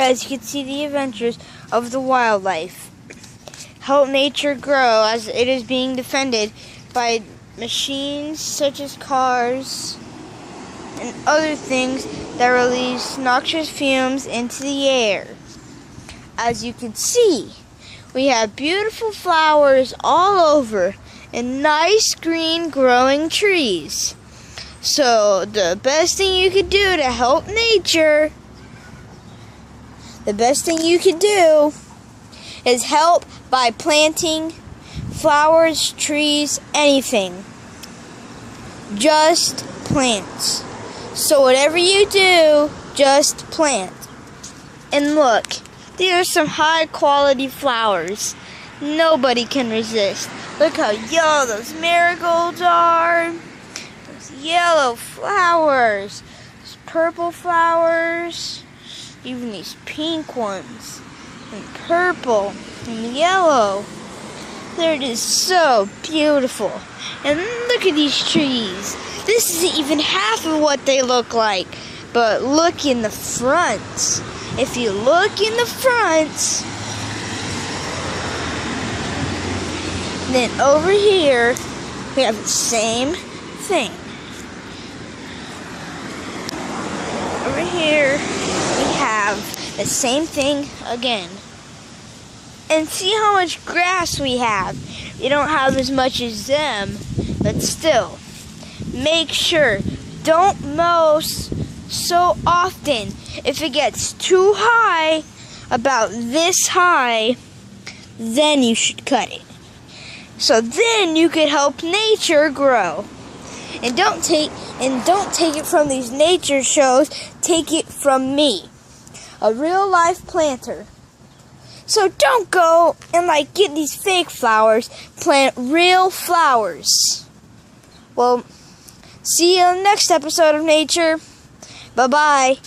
as you can see the adventures of the wildlife. Help nature grow as it is being defended by machines such as cars and other things that release noxious fumes into the air. As you can see, we have beautiful flowers all over and nice green growing trees. So the best thing you can do to help nature, is help by planting flowers, trees, anything. Just plant. So whatever you do, just plant. And look, these are some high quality flowers. Nobody can resist. Look how yellow those marigolds are. Those yellow flowers. Those purple flowers. Even these pink ones. And purple and yellow. They're just so beautiful. And look at these trees. This isn't even half of what they look like. But look in the front. If you look in the front, then over here we have the same thing. Over here we have the same thing again. And see how much grass we have. We don't have as much as them, but still. Make sure, don't mow so often. If it gets too high, about this high, then you should cut it. So then you could help nature grow. And don't take it from these nature shows, take it from me, a real life planter. So don't go and get these fake flowers, plant real flowers. Well, see you in the next episode of Nature. Bye-bye.